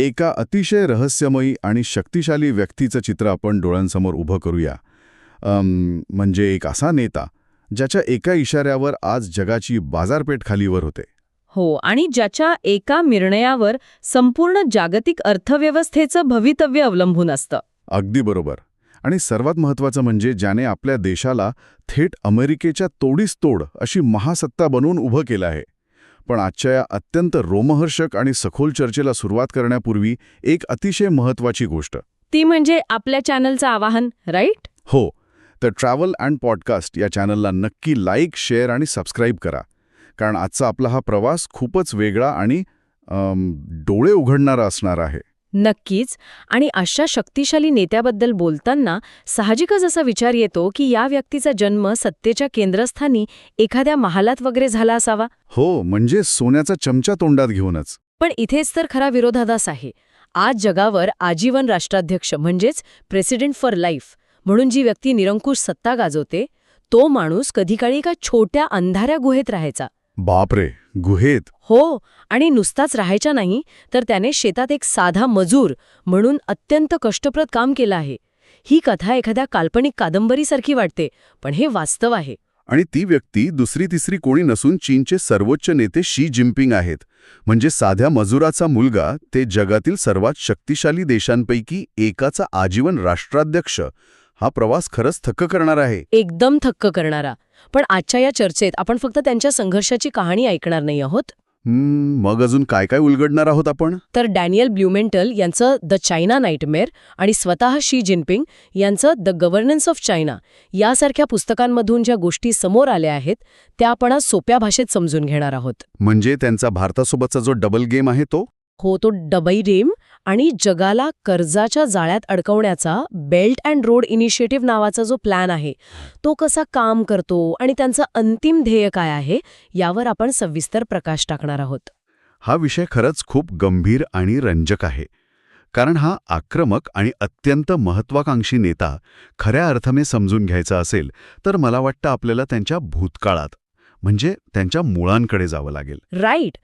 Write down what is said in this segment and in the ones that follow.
एका अतिशय रहस्यमयी आणि शक्तिशाली व्यक्तीचं चित्र आपण डोळ्यांसमोर उभं करूया. म्हणजे एक असा नेता ज्याच्या एका इशाऱ्यावर आज जगाची बाजारपेठ खालीवर होते. हो, आणि ज्याच्या एका निर्णयावर संपूर्ण जागतिक अर्थव्यवस्थेचं भवितव्य अवलंबून असतं. अगदी बरोबर. आणि सर्वात महत्त्वाचं म्हणजे ज्याने आपल्या देशाला थेट अमेरिकेच्या तोडीस तोड अशी महासत्ता बनवून उभं केलं आहे. पण आजच्या या अत्यंत रोमहर्षक आणि सखोल चर्चेला सुरुवात करण्यापूर्वी एक अतिशय महत्त्वाची गोष्ट. ती म्हणजे आपल्या चॅनलचं आवाहन, राईट? हो, तर ट्रॅव्हल अँड पॉडकास्ट या चॅनलला नक्की लाईक, शेअर आणि सबस्क्राईब करा. कारण आजचा आपला हा प्रवास खूपच वेगळा आणि डोळे उघडणारा असणार आहे. नक्कीच. आणि अशा शक्तिशाली नेत्याबद्दल बोलताना साहजिकच असा विचार येतो की या व्यक्तीचा जन्म सत्तेच्या केंद्रस्थानी एखाद्या महालात वगैरे झाला असावा. हो, म्हणजे सोन्याचा चमचा तोंडात घेऊनच. पण इथेच तर खरा विरोधाभास आहे. आज जगावर आजीवन राष्ट्राध्यक्ष म्हणजेच प्रेसिडेंट फॉर लाईफ म्हणून जी व्यक्ती निरंकुश सत्ता गाजवते, तो माणूस कधीकाळी एका छोट्या अंधाऱ्या गुहेत राहायचा. बापरे, गुहेत? हो, आणि नुसताच राहायचा नाही, तर त्याने शेतात एक साधा मजूर म्हणून अत्यंत कष्टप्रद काम केलं आहे. ही कथा एखाद्या काल्पनिक कादंबरीसारखी वाटते, पण हे वास्तव आहे. आणि ती व्यक्ती दुसरी तिसरी कोणी नसून चीनचे सर्वोच्च नेते शी जिनपिंग आहेत. म्हणजे साध्या मजुराचा मुलगा ते जगातील सर्वात शक्तिशाली देशांपैकी एकाचा आजीवन राष्ट्राध्यक्ष. हा प्रवास खरंच थक्क करणारा आहे. एकदम थक्क करणारा. पण आजच्या या चर्चेत आपण फक्त त्यांच्या संघर्षाची कहाणी ऐकणार नाही आहोत. मग अजून काय काय उलगडणार आहोत आपण? तर डॅनियल ब्ल्युमेंटल यांचं द चायना नाईटमेअर आणि स्वतः शी जिनपिंग यांचं द गव्हर्नन्स ऑफ चायना यासारख्या पुस्तकांमधून ज्या गोष्टी समोर आल्या आहेत त्या आपण आज सोप्या भाषेत समजून घेणार आहोत. म्हणजे त्यांचा भारतासोबतचा जो डबल गेम आहे तो? हो, तो डबई गेम आणि जगाला कर्जाच्या जाळ्यात अडकवण्याचा बेल्ट अँड रोड इनिशिएटिव्ह नावाचा जो प्लॅन आहे तो कसा काम करतो आणि त्यांचं अंतिम ध्येय काय आहे यावर आपण सविस्तर प्रकाश टाकणार आहोत. हा विषय खरंच खूप गंभीर आणि रंजक आहे. कारण हा आक्रमक आणि अत्यंत महत्वाकांक्षी नेता खऱ्या अर्थाने समजून घ्यायचा असेल तर मला वाटतं आपल्याला त्यांच्या भूतकाळात म्हणजे त्यांच्या मुळांकडे जावं लागेल. राईट.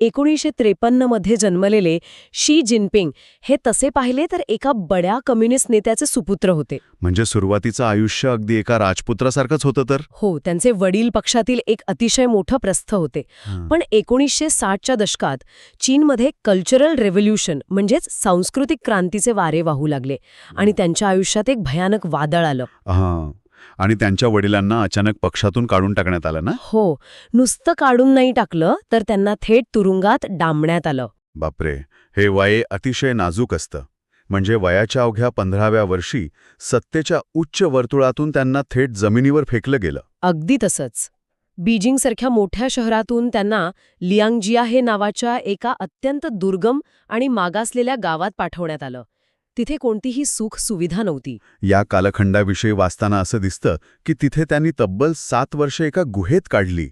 1953 मध्ये जन्मलेले शी जिनपिंग हे तसे पाहिले तर एका बड्या कम्युनिस्ट नेत्याचे सुपुत्र होते. म्हणजे सुरुवातीचं आयुष्य अगदी एका राजपुत्रासारखंच होतं तर? हो, त्यांचे वडील पक्षातील एक अतिशय मोठं प्रस्थ होते. पण 1960च्या दशकात चीनमध्ये कल्चरल रेव्होल्यूशन म्हणजेच सांस्कृतिक क्रांतीचे वारे वाहू लागले आणि त्यांच्या आयुष्यात एक भयानक वादळ आलं. आणि त्यांच्या वडिलांना अचानक पक्षातून काढून टाकण्यात आलं ना? हो, नुसतं काढून नाही टाकलं तर त्यांना थेट तुरुंगात डांबण्यात आलं. बापरे, हे वय अतिशय नाजूक असतं. म्हणजे वयाच्या अवघ्या 15व्या वर्षी सत्तेच्या उच्च वर्तुळातून त्यांना थेट जमिनीवर फेकलं गेलं. अगदी तसंच. बीजिंगसारख्या मोठ्या शहरातून त्यांना लियांगजिया हे नावाच्या एका अत्यंत दुर्गम आणि मागासलेल्या गावात पाठवण्यात आलं. तिथे कोणतीही सुख सुविधा नव्हती. या कालखंडाविषयी वाचताना असं दिसतं की तिथे त्यांनी तब्बल 7 वर्षे एका गुहेत काढली.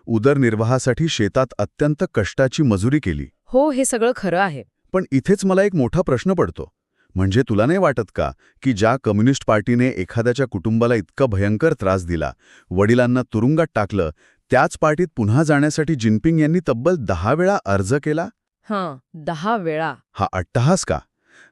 उदरनिर्वाहासाठी शेतात अत्यंत कष्टाची मजुरी केली. हो, हे सगळं खरं आहे. पण इथेच मला एक मोठा प्रश्न पडतो. म्हणजे तुला नाही वाटत का की ज्या कम्युनिस्ट पार्टीने एखाद्याच्या कुटुंबाला इतका भयंकर त्रास दिला, वडिलांना तुरुंगात टाकलं, त्याच पार्टीत पुन्हा जाण्यासाठी जिनपिंग यांनी तब्बल 10 वेळा अर्ज केला? 10 वेळा. हा अट्टहास का?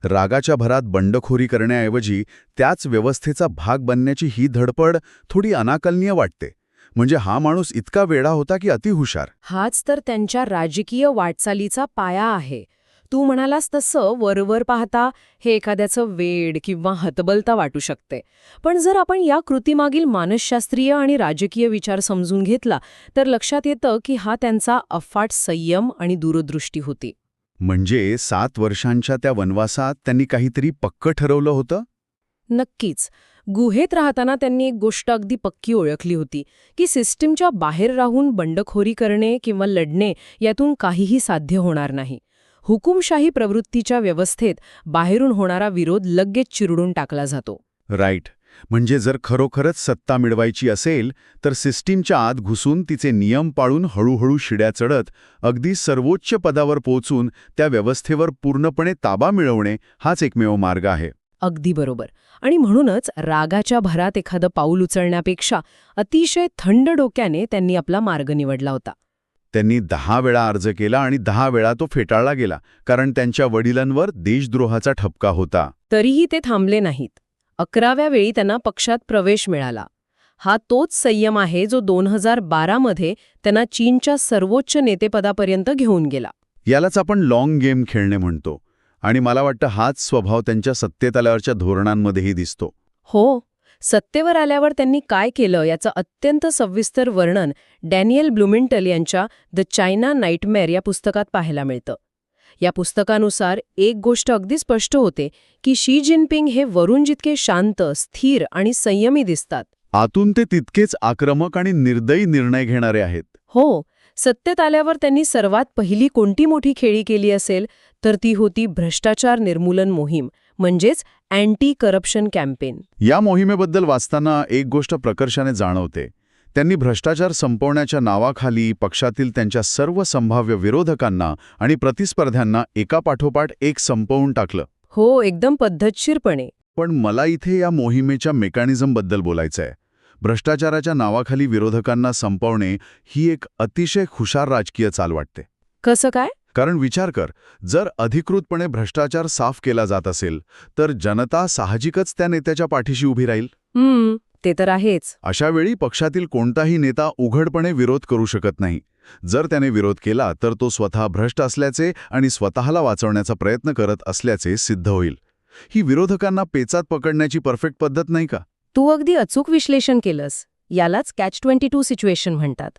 रागाच्या भरात बंडखोरी करण्याऐवजी त्याच व्यवस्थेचा भाग बनण्याची ही धडपड थोडी अनाकलनीय वाटते. म्हणजे हा माणूस इतका वेडा होता की अतिहुशार. हाच तर त्यांच्या राजकीय वाटचालीचा पाया आहे. तू म्हणालास तसं वरवर पाहता हे एखाद्याचं वेड किंवा हतबलता वाटू शकते. पण जर आपण या कृतीमागील मानसशास्त्रीय आणि राजकीय विचार समजून घेतला तर लक्षात येतं की हा त्यांचा अफाट संयम आणि दूरदृष्टी होती. म्हणजे 7 वर्षांच्या त्या वनवासात त्यांनी काहीतरी पक्क ठरवलं होतं? नक्कीच. गुहेत राहताना त्यांनी एक गोष्ट अगदी पक्की ओळखली होती की सिस्टीमच्या बाहेर राहून बंडखोरी करणे किंवा लढणे यातून काहीही साध्य होणार नाही. हुकुमशाही प्रवृत्तीच्या व्यवस्थेत बाहेरून होणारा विरोध लगेच चिरडून टाकला जातो. राईट. म्हणजे जर खरोखरच सत्ता मिळवायची असेल तर सिस्टीमच्या आत घुसून तिचे नियम पाळून हळूहळू शिड्या चढत अगदी सर्वोच्च पदावर पोहोचून त्या व्यवस्थेवर पूर्णपणे ताबा मिळवणे हाच एकमेव मार्ग आहे. अगदी बरोबर. आणि म्हणूनच रागाच्या भरात एखादं पाऊल उचलण्यापेक्षा अतिशय थंड डोक्याने त्यांनी आपला मार्ग निवडला होता. त्यांनी 10 वेळा अर्ज केला आणि 10 वेळा तो फेटाळला गेला, कारण त्यांच्या वडिलांवर देशद्रोहाचा ठपका होता. तरीही ते थांबले नाहीत. 11व्या वेळी त्यांना पक्षात प्रवेश मिळाला. हा तोच संयम आहे जो 2012 मध्ये त्यांना चीनच्या सर्वोच्च नेतेपदापर्यंत घेऊन गेला. यालाच आपण लाँग गेम खेळणे म्हणतो. आणि मला वाटतं हाच स्वभाव त्यांच्या सत्तेत आल्यावरच्या धोरणांमध्येही दिसतो. हो, सत्तेवर आल्यावर त्यांनी काय केलं याचं अत्यंत सविस्तर वर्णन डॅनियल ब्लुमेंटल यांच्या द चायना नाईटमेअर या पुस्तकात पाहायला मिळतं. या पुस्तकानुसार एक गोष्ट अगदी स्पष्ट होते की शी जिनपिंग हे वरून जितके शांत, स्थिर आणि संयमी दिसतात, आतून ते तितकेच आक्रमक आणि निर्दयी निर्णय घेणारे आहेत. हो, सत्तेत आल्यावर त्यांनी सर्वात पहिली कोणती मोठी खेळी केली असेल तर ती होती भ्रष्टाचार निर्मूलन मोहीम, म्हणजेच अँटी करप्शन कॅम्पेन. या मोहिमेबद्दल वाचताना एक गोष्ट प्रकर्षाने जाणवते. त्यांनी भ्रष्टाचार संपवण्याच्या नावाखाली पक्षातील त्यांच्या सर्व संभाव्य विरोधकांना आणि प्रतिस्पर्ध्यांना एकापाठोपाठ एक संपवून टाकलं. हो, एकदम पद्धतशीरपणे. पण मला इथे या मोहिमेच्या मेकॅनिझमबद्दल बोलायचं आहे. भ्रष्टाचाराच्या नावाखाली विरोधकांना संपवणे ही एक अतिशय हुशार राजकीय चाल वाटते. कसं काय? कारण विचार कर, जर अधिकृतपणे भ्रष्टाचार साफ केला जात असेल तर जनता साहजिकच त्या नेत्याच्या पाठीशी उभी राहील. ते तर आहेच. अशा वेळी पक्षातील कोणताही नेता उघडपणे विरोध करू शकत नाही. जर त्याने विरोध केला तर तो स्वतः भ्रष्ट असल्याचे आणि स्वतःला वाचवण्याचा प्रयत्न करत असल्याचे सिद्ध होईल. ही विरोधकांना पेचात पकडण्याची परफेक्ट पद्धत नाही का? तू अगदी अचूक विश्लेषण केलंस. यालाच कॅच-22 सिच्युएशन म्हणतात.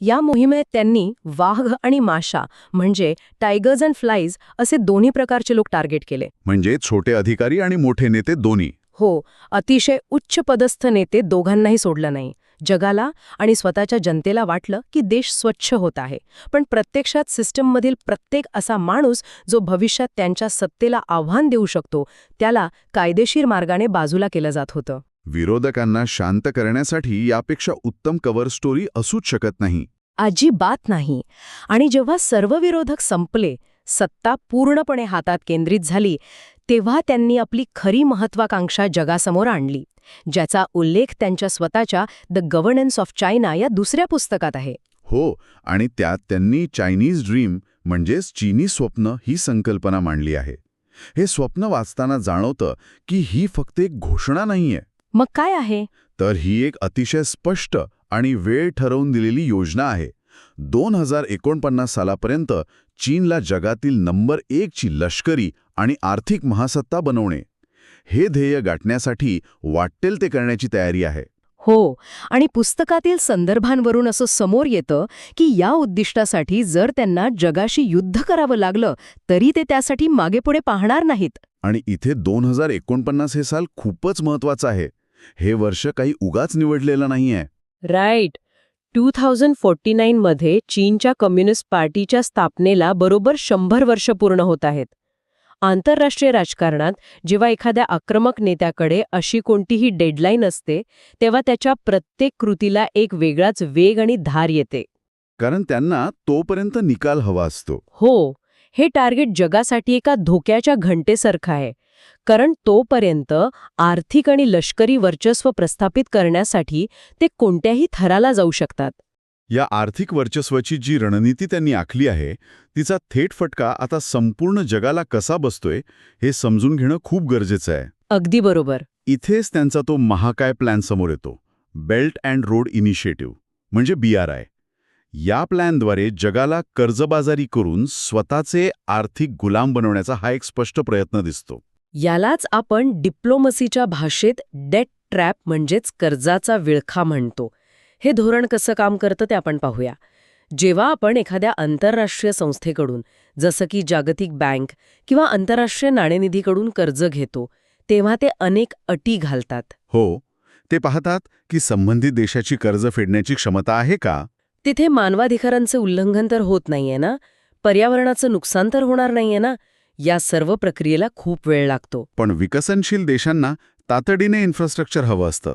या मोहिमेत त्यांनी वाघ आणि माशा म्हणजे टायगर्स अँड फ्लाईज असे दोन्ही प्रकारचे लोक टार्गेट केले. म्हणजे छोटे अधिकारी आणि मोठे नेते दोन्ही. हो, अतिशय उच्च पदस्थ नेते दोघांनाही सोडलं नाही. जगाला आणि स्वतःच्या जनतेला वाटलं की देश स्वच्छ होत आहे, पण प्रत्यक्षात सिस्टममधील प्रत्येक असा माणूस जो भविष्यात त्यांच्या सत्तेला आव्हान देऊ शकतो त्याला कायदेशीर मार्गाने बाजूला केलं जात होतं. विरोधकांना शांत करण्यासाठी यापेक्षा उत्तम कव्हर स्टोरी असूच शकत नाही. अजिबात नाही. आणि जेव्हा सर्व विरोधक संपले, सत्ता पूर्णपणे हातात केंद्रित झाली, तेव्हा त्यांनी आपली खरी महत्वाकांक्षा जगासमोर आणली, ज्याचा उल्लेख त्यांच्या स्वतःच्या द गव्हर्नन्स ऑफ चायना या दुसऱ्या पुस्तकात आहे. हो, आणि त्यात त्यांनी चायनीज ड्रीम म्हणजेच चीनी स्वप्न ही संकल्पना मांडली आहे. हे स्वप्न वाचताना जाणवतं की ही फक्त एक घोषणा नाहीये. मग काय आहे? तर ही एक अतिशय स्पष्ट आणि वेळ ठरवून दिलेली योजना आहे. 2049 सालापर्यंत चीनला जगातील नंबर 1 ची लष्करी आणि आर्थिक महासत्ता बनवणे. हे ध्येय गाठण्यासाठी वाटेल ते करण्याची तयारी आहे. हो, आणि पुस्तकातील संदर्भांवरून असं समोर येतं की या उद्दिष्टासाठी जर त्यांना जगाशी युद्ध करावं लागलं तरी ते त्यासाठी मागेपुढे पाहणार नाहीत. आणि इथे 2049 हे साल खूपच महत्वाचं आहे. हे वर्ष काही उगाच निवडलेलं नाहीये. राईट. 2049 मध्ये चीनच्या कम्युनिस्ट पार्टीच्या स्थापनेला बरोबर 100 वर्ष पूर्ण होत आहेत. आंतरराष्ट्रीय राजकारणात जेव्हा एखाद्या आक्रमक नेत्याकडे अशी कोणतीही डेडलाईन असते तेव्हा त्याच्या प्रत्येक कृतीला एक वेगळाच वेग आणि धार येते. कारण त्यांना तोपर्यंत निकाल हवा असतो. हो, हे टार्गेट जगासाठी एका धोक्याच्या घंटेसारखं आहे. कारण तोपर्यंत आर्थिक आणि लष्करी वर्चस्व प्रस्थापित करण्यासाठी ते कोणत्याही थराला जाऊ शकतात. या आर्थिक वर्चस्वाची जी रणनीती त्यांनी आखली आहे तिचा थेट फटका आता संपूर्ण जगाला कसा बसतोय हे समजून घेणं खूप गरजेचं आहे. अगदी बरोबर. इथेच त्यांचा तो महाकाय प्लॅन समोर येतो, बेल्ट अँड रोड इनिशिएटिव्ह म्हणजे BRI. या प्लॅनद्वारे जगाला कर्जबाजारी करून स्वतःचे आर्थिक गुलाम बनवण्याचा हा एक स्पष्ट प्रयत्न दिसतो. यालाच आपण डिप्लोमसीच्या भाषेत डेट ट्रॅप म्हणजेच कर्जाचा विळखा म्हणतो. हे धोरण कसं काम करतं ते आपण पाहूया. जेव्हा आपण एखाद्या आंतरराष्ट्रीय संस्थेकडून जसं की जागतिक बँक किंवा आंतरराष्ट्रीय नाणेनिधीकडून कर्ज घेतो तेव्हा ते अनेक अटी घालतात. हो, ते पाहतात की संबंधित देशाची कर्ज फेडण्याची क्षमता आहे का, तिथे मानवाधिकारांचं उल्लंघन तर होत नाहीये ना, पर्यावरणाचं नुकसान तर होणार नाहीये ना. या सर्व प्रक्रियेला खूप वेळ लागतो. पण विकसनशील देशांना तातडीने इन्फ्रास्ट्रक्चर हवं असतं.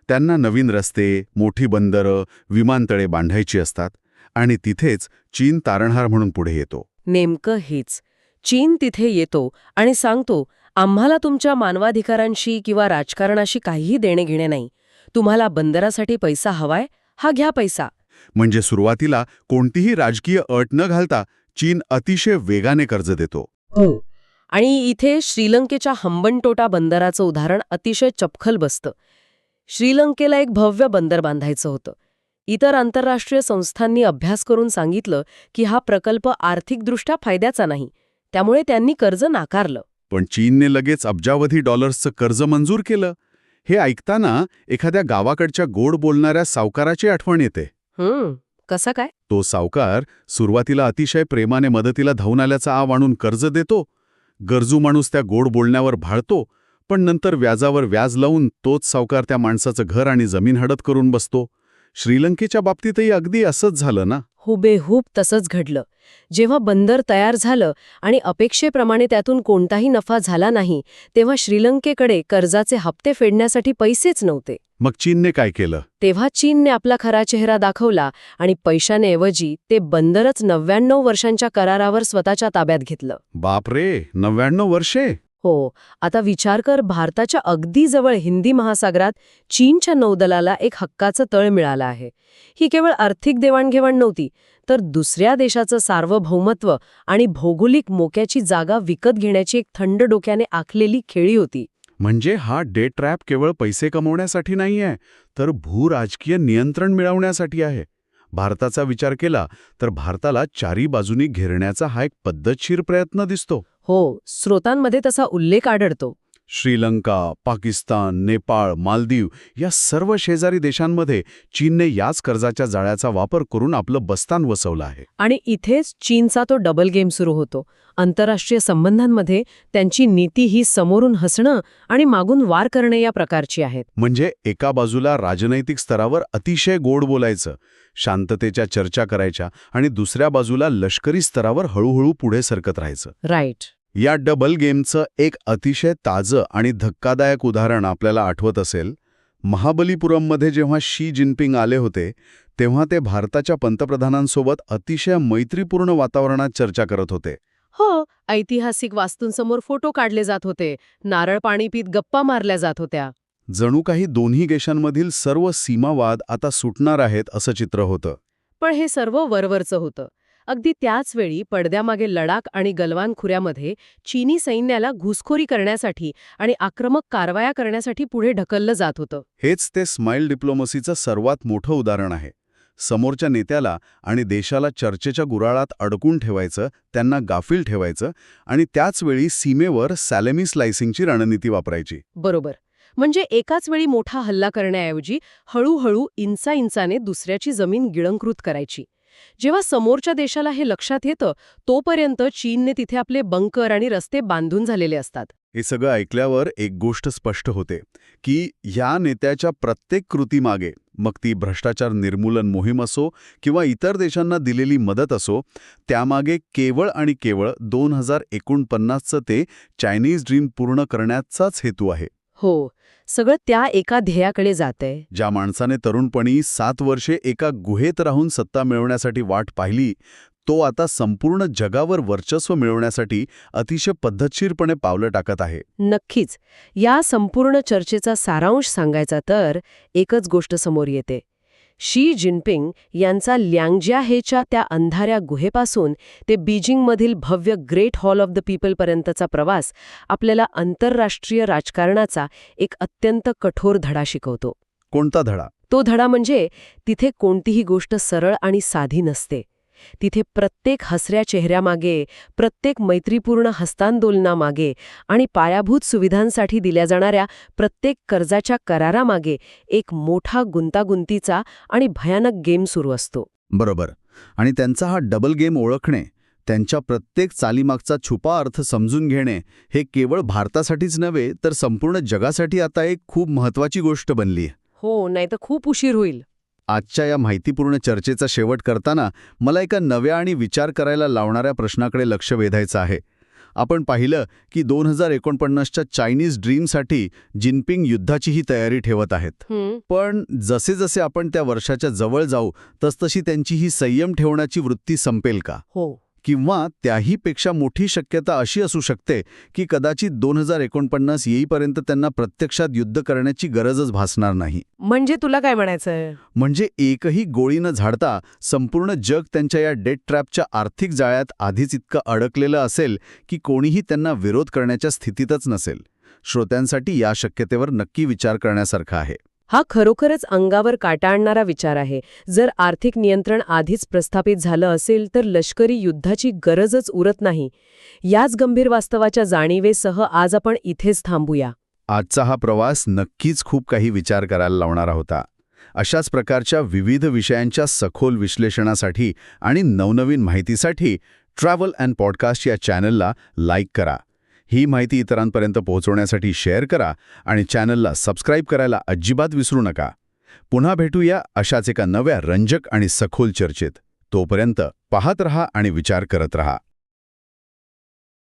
त्यांना नवीन रस्ते, मोठी बंदरं, विमानतळे बांधायची असतात आणि तिथेच चीन तारणहार म्हणून पुढे येतो. नेमकं हेच. चीन तिथे येतो आणि सांगतो, आम्हाला तुमच्या मानवाधिकारांशी किंवा राजकारणाशी काहीही देणे घेणे नाही. तुम्हाला बंदरासाठी पैसा हवाय, हा घ्या पैसा. म्हणजे सुरुवातीला कोणतीही राजकीय अट न घालता चीन अतिशय वेगाने कर्ज देतो. आणि इथे श्रीलंकेच्या हंबनटोटा बंदराचं उदाहरण अतिशय चपखल बसतं. श्रीलंकेला एक भव्य बंदर बांधायचं होतं. इतर आंतरराष्ट्रीय संस्थांनी अभ्यास करून सांगितलं की हा प्रकल्प आर्थिकदृष्ट्या फायद्याचा नाही, त्यामुळे त्यांनी कर्ज नाकारलं. पण चीनने लगेच अब्जावधी डॉलर्सचं कर्ज मंजूर केलं. हे ऐकताना एखाद्या गावाकडच्या गोड बोलणाऱ्या सावकाराची आठवण येते. कसं काय? तो सावकार सुरुवातीला अतिशय प्रेमाने मदतीला धावून आल्याचा आव आणून कर्ज देतो. गरजू माणूस त्या गोड बोलण्यावर भाळतो, पण नंतर व्याजावर व्याज लावून तोच सावकार त्या माणसाचं घर आणि जमीन हडप करून बसतो. श्रीलंकेच्या बाबतीतही अगदी असंच झालं ना? हुबेहूब तसंच घडलं. जेव्हा बंदर तयार झालं आणि अपेक्षेप्रमाणे त्यातून कोणताही नफा झाला नाही, तेव्हा श्रीलंकेकडे कर्जाचे हप्ते फेडण्यासाठी पैसेच नव्हते. मग चीनने काय केलं? तेव्हा चीनने आपला खरा चेहरा दाखवला आणि पैशांऐवजी ते बंदरच 99 वर्षांच्या करारावर स्वतःच्या ताब्यात घेतलं. बापरे, 99 वर्षे? हो. आता विचार कर, भारताच्या अगदी जवळ हिंदी महासागरात चीनच्या नौदलाला एक हक्काचं तळ मिळालं आहे. ही केवळ आर्थिक देवाणघेवाण नव्हती, तर दुसऱ्या देशाचं सार्वभौमत्व आणि भौगोलिक मोक्याची जागा विकत घेण्याची एक थंड डोक्याने आखलेली खेळी होती. म्हणजे हा डे ट्रॅप केवळ पैसे कमवण्यासाठी नाहीये, तर भूराजकीय नियंत्रण मिळवण्यासाठी आहे. भारताचा विचार केला तर भारताला चारी बाजूनी घेरण्याचा हा एक पद्धतशीर प्रयत्न दिसतो. हो, स्रोतांमध्ये तसा उल्लेख आढळतो. श्रीलंका, पाकिस्तान, नेपाळ, मालदीव या सर्व शेजारी देशांमध्ये चीनने याच कर्जाच्या जाळ्याचा वापर करून आपलं बस्तान वसवलं आहे. आणि इथेच चीनचा तो डबल गेम सुरू होतो. आंतरराष्ट्रीय संबंधांमध्ये त्यांची नीती ही समोरून हसणं आणि मागून वार करणे या प्रकारची आहेत. म्हणजे एका बाजूला राजनैतिक स्तरावर अतिशय गोड बोलायचं, शांततेच्या चर्चा करायच्या, आणि दुसऱ्या बाजूला लष्करी स्तरावर हळूहळू पुढे सरकत राहायचं. राईट. या डबल गेमचं एक अतिशय ताजं आणि धक्कादायक उदाहरण आपल्याला आठवत असेल. महाबलीपुरममध्ये जेव्हा शी जिनपिंग आले होते, तेव्हा ते भारताच्या पंतप्रधानांसोबत अतिशय मैत्रीपूर्ण वातावरणात चर्चा करत होते. हो, ऐतिहासिक वास्तूंसमोर फोटो काढले जात होते, नारळ पाणी पीत गप्पा मारल्या जात होत्या. जणू काही दोन्ही देशांमधील सर्व सीमावाद आता सुटणार आहेत असं चित्र होतं. पण हे सर्व वरवरचं होतं. अगदी त्याच वेळी पडद्यामागे लडाख आणि गलवान खोऱ्यामध्ये चीनी सैन्याला घुसखोरी करण्यासाठी आणि आक्रमक कारवाया करण्यासाठी पुढे ढकललं जात होतं. हेच ते स्माईल डिप्लोमसीचं सर्वात मोठं उदाहरण आहे. समोरच्या नेत्याला आणि देशाला चर्चेच्या गुराळात अडकून ठेवायचं, त्यांना गाफील ठेवायचं, आणि त्याचवेळी सीमेवर सॅलेमी स्लायसिंगची रणनीती वापरायची. बरोबर. म्हणजे एकाच वेळी मोठा हल्ला करण्याऐवजी हळूहळू इंचाने दुसऱ्याची जमीन गिळंकृत करायची. जेव्हा समोरच्या देशाला हे लक्षात येतं, तोपर्यंत चीनने तिथे आपले बंकर आणि रस्ते बांधून झालेले असतात. हे सगळं ऐकल्यावर एक गोष्ट स्पष्ट होते की ह्या नेत्याच्या प्रत्येक कृतीमागे, मग ती भ्रष्टाचार निर्मूलन मोहीम असो किंवा इतर देशांना दिलेली मदत असो, त्यामागे केवळ आणि केवळ 2049चं ते चायनीज ड्रीम पूर्ण करण्याचाच हेतू आहे. हो, सगळं त्या एका ध्येयाकडे जातंय. ज्या माणसाने तरुणपणी 7 वर्षे एका गुहेत राहून सत्ता मिळवण्यासाठी वाट पाहिली, तो आता संपूर्ण जगावर वर्चस्व मिळवण्यासाठी अतिशय पद्धतशीरपणे पावलं टाकत आहे. नक्कीच. या संपूर्ण चर्चेचा सारांश सांगायचा तर एकच गोष्ट समोर येते. शी जिनपिंग यांचा ल्यांग्जियाहेच्या त्या अंधाऱ्या गुहेपासून ते बीजिंगमधील भव्य ग्रेट हॉल ऑफ द पीपलपर्यंतचा प्रवास आपल्याला आंतरराष्ट्रीय राजकारणाचा एक अत्यंत कठोर धडा शिकवतो. कोणता धडा? तो धडा म्हणजे तिथे कोणतीही गोष्ट सरळ आणि साधी नसते. तिथे प्रत्येक हसऱ्या चेहऱ्यामागे, प्रत्येक मैत्रीपूर्ण हस्तांदोलनामागे आणि पायाभूत सुविधांसाठी दिल्या जाणाऱ्या प्रत्येक कर्जाच्या करारामागे एक मोठा गुंतागुंतीचा आणि भयानक गेम सुरू असतो. बरोबर. आणि त्यांचा हा डबल गेम ओळखणे, त्यांच्या प्रत्येक चालीमागचा छुपा अर्थ समजून घेणे, हे केवळ भारतासाठीच नव्हे तर संपूर्ण जगासाठी आता एक खूप महत्त्वाची गोष्ट बनली. हो, नाहीतर खूप उशीर होईल. आजच्या या माहितीपूर्ण चर्चेचा शेवट करताना मला एका नव्या आणि विचार करायला लावणाऱ्या प्रश्नाकडे लक्ष वेधायचं आहे. आपण पाहिलं की 2049च्या चायनीज ड्रीमसाठी जिनपिंग युद्धाचीही तयारी ठेवत आहेत. पण जसे जसे आपण त्या वर्षाच्या जवळ जाऊ तसतशी त्यांची ही संयम ठेवण्याची वृत्ती संपेल का? हो. किंवा त्याहीपेक्षा मोठी शक्यता अशी असू शकते की कदाचित 2049 येईपर्यंत त्यांना प्रत्यक्षात युद्ध करण्याची गरजच भासणार नाही. म्हणजे तुला काय म्हणायचंय? म्हणजे एकही गोळी न झाडता संपूर्ण जग त्यांच्या या डेट ट्रॅपच्या आर्थिक जाळ्यात आधीच इतकं अडकलेलं असेल की कोणीही त्यांना विरोध करण्याच्या स्थितीतच नसेल. श्रोत्यांसाठी या शक्यतेवर नक्की विचार करण्यासारखा आहे. हा खरोखरच अंगावर काटा आणणारा विचार आहे. जर आर्थिक नियंत्रण आधीच प्रस्थापित झालं असेल तर लष्करी युद्धाची गरजच उरत नाही. याच गंभीर वास्तवाच्या जाणीवेसह आज आपण इथेच थांबूया. आजचा हा प्रवास नक्कीच खूप काही विचार करायला लावणारा होता. अशाच प्रकारच्या विविध विषयांच्या सखोल विश्लेषणासाठी आणि नवनवीन माहितीसाठी ट्रॅव्हल अँड पॉडकास्ट या चॅनलला लाईक करा. ही माहिती इतरांपर्यंत पोहोचवण्यासाठी शेअर करा आणि चॅनलला सबस्क्राईब करायला अजिबात विसरू नका. पुन्हा भेटूया अशाच एका नव्या रंजक आणि सखोल चर्चेत. तोपर्यंत पाहत रहा आणि विचार करत रहा.